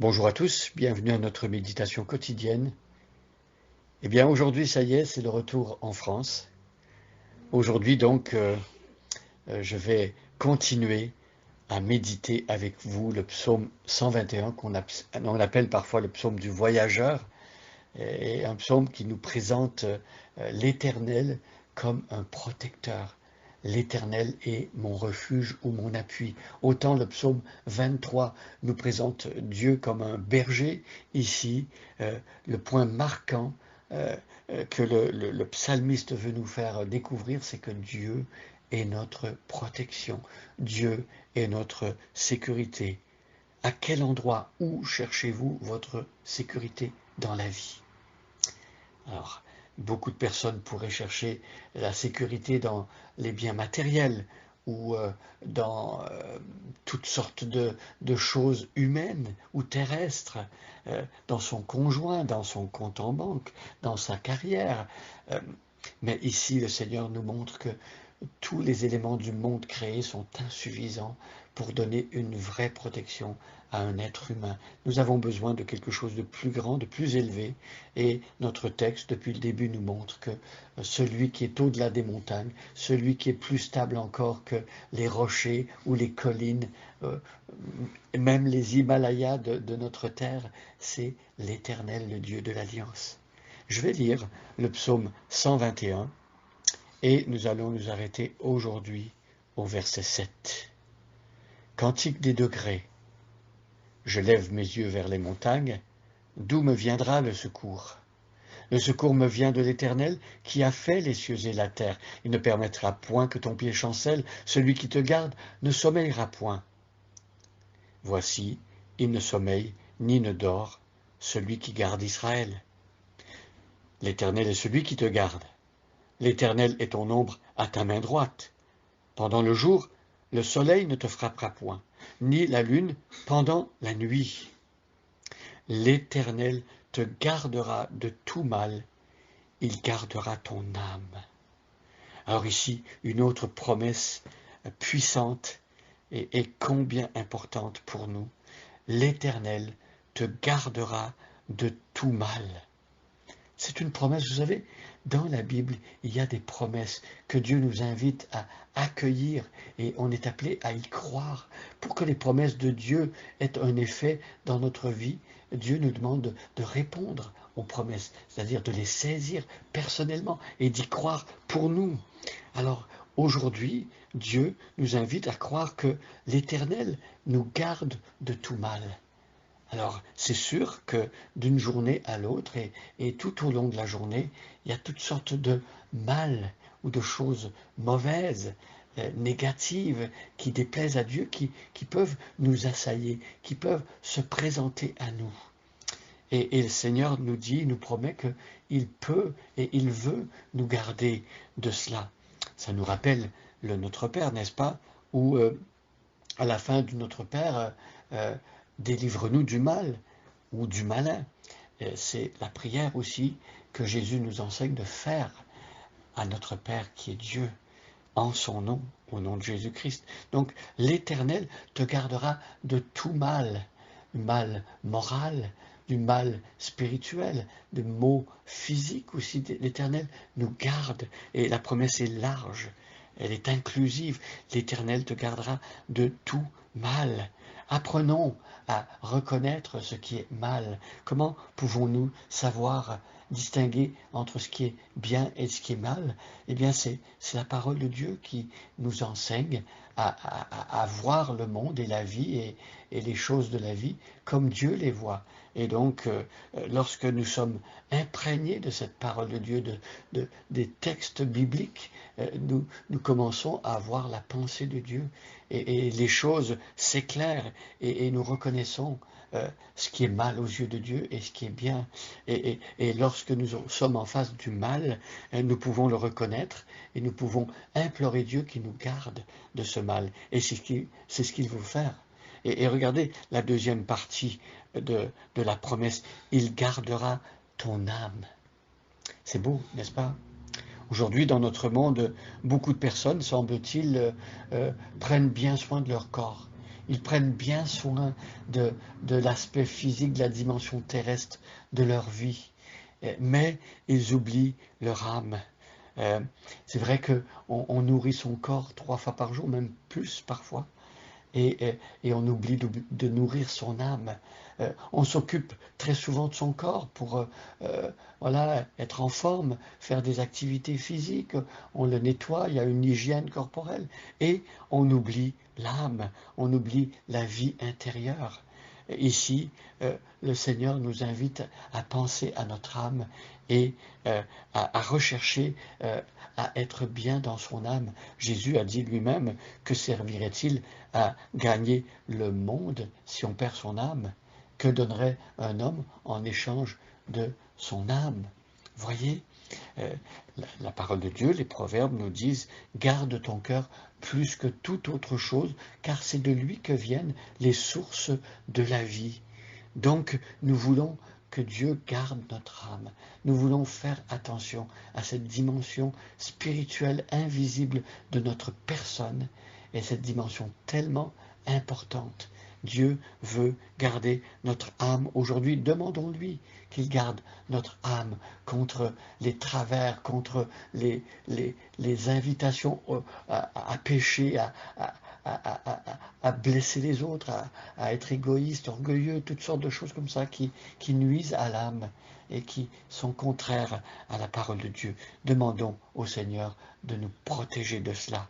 Bonjour à tous, bienvenue à notre méditation quotidienne. Eh bien aujourd'hui, ça y est, c'est le retour en France. Aujourd'hui donc, je vais continuer à méditer avec vous le psaume 121 on appelle parfois le psaume du voyageur, et un psaume qui nous présente l'Éternel comme un protecteur. L'Éternel est mon refuge ou mon appui. Autant le psaume 23 nous présente Dieu comme un berger, ici, le point marquant que le psalmiste veut nous faire découvrir, c'est que Dieu est notre protection. Dieu est notre sécurité. À quel endroit, où cherchez-vous votre sécurité dans la vie? Alors, beaucoup de personnes pourraient chercher la sécurité dans les biens matériels ou dans toutes sortes de choses humaines ou terrestres, dans son conjoint, dans son compte en banque, dans sa carrière. Euh, mais ici, le Seigneur nous montre que tous les éléments du monde créé sont insuffisants pour donner une vraie protection à un être humain. Nous avons besoin de quelque chose de plus grand, de plus élevé, et notre texte, depuis le début, nous montre que celui qui est au-delà des montagnes, celui qui est plus stable encore que les rochers ou les collines, euh, même les Himalayas de notre terre, c'est l'Éternel, le Dieu de l'Alliance. Je vais lire le psaume 121 et nous allons nous arrêter aujourd'hui au verset 7. Cantique des degrés. Je lève mes yeux vers les montagnes. D'où me viendra le secours? Le secours me vient de l'Éternel qui a fait les cieux et la terre. Il ne permettra point que ton pied chancelle. Celui qui te garde ne sommeillera point. Voici, il ne sommeille ni ne dort, celui qui garde Israël. L'Éternel est celui qui te garde. L'Éternel est ton ombre à ta main droite. Pendant le jour, le soleil ne te frappera point, ni la lune pendant la nuit. L'Éternel te gardera de tout mal, il gardera ton âme. Alors ici, une autre promesse puissante et combien importante pour nous. L'Éternel te gardera de tout mal. C'est une promesse, vous savez, dans la Bible, il y a des promesses que Dieu nous invite à accueillir et on est appelé à y croire. Pour que les promesses de Dieu aient un effet dans notre vie, Dieu nous demande de répondre aux promesses, c'est-à-dire de les saisir personnellement et d'y croire pour nous. Alors aujourd'hui, Dieu nous invite à croire que l'Éternel nous garde de tout mal. Alors, c'est sûr que d'une journée à l'autre et tout au long de la journée, il y a toutes sortes de mal ou de choses mauvaises, négatives, qui déplaisent à Dieu, qui peuvent nous assaillir, qui peuvent se présenter à nous. Et le Seigneur nous dit, nous promet qu'il peut et il veut nous garder de cela. Ça nous rappelle le Notre Père, n'est-ce pas? Où à la fin du Notre Père, délivre-nous du mal ou du malin. C'est la prière aussi que Jésus nous enseigne de faire à notre Père qui est Dieu, en son nom, au nom de Jésus-Christ. Donc l'Éternel te gardera de tout mal, du mal moral, du mal spirituel, des maux physiques aussi. L'Éternel nous garde et la promesse est large, elle est inclusive. L'Éternel te gardera de tout mal. Apprenons à reconnaître ce qui est mal. Comment pouvons-nous savoir distinguer entre ce qui est bien et ce qui est mal? Eh bien, c'est la parole de Dieu qui nous enseigne à voir le monde et la vie et les choses de la vie comme Dieu les voit. Et donc, lorsque nous sommes imprégnés de cette parole de Dieu, des textes bibliques, nous commençons à voir la pensée de Dieu et les choses s'éclairent et nous reconnaissons ce qui est mal aux yeux de Dieu et ce qui est bien. Et lorsque nous sommes en face du mal, nous pouvons le reconnaître et nous pouvons implorer Dieu qui nous garde de ce mal. Et c'est ce qu'il veut faire. Et regardez la deuxième partie de la promesse. Il gardera ton âme. C'est beau, n'est-ce pas? Aujourd'hui, dans notre monde, beaucoup de personnes, semble-t-il, prennent bien soin de leur corps. Ils prennent bien soin de l'aspect physique, de la dimension terrestre de leur vie, mais ils oublient leur âme. C'est vrai qu'on nourrit son corps 3 fois par jour, même plus parfois, et on oublie de nourrir son âme. On s'occupe très souvent de son corps pour voilà, être en forme, faire des activités physiques, on le nettoie, il y a une hygiène corporelle, et on oublie l'âme, on oublie la vie intérieure. Ici, le Seigneur nous invite à penser à notre âme et à rechercher à être bien dans son âme. Jésus a dit lui-même, que servirait-il à gagner le monde si on perd son âme? Que donnerait un homme en échange de son âme? Voyez, la parole de Dieu, les proverbes nous disent, garde ton cœur plus que toute autre chose, car c'est de lui que viennent les sources de la vie. Donc, nous voulons que Dieu garde notre âme. Nous voulons faire attention à cette dimension spirituelle invisible de notre personne et cette dimension tellement importante. Dieu veut garder notre âme aujourd'hui. Demandons-lui qu'il garde notre âme contre les travers, contre les invitations à pécher, à blesser les autres, à être égoïste, orgueilleux, toutes sortes de choses comme ça qui nuisent à l'âme et qui sont contraires à la parole de Dieu. Demandons au Seigneur de nous protéger de cela.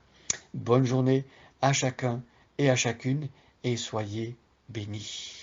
Bonne journée à chacun et à chacune et soyez bénis.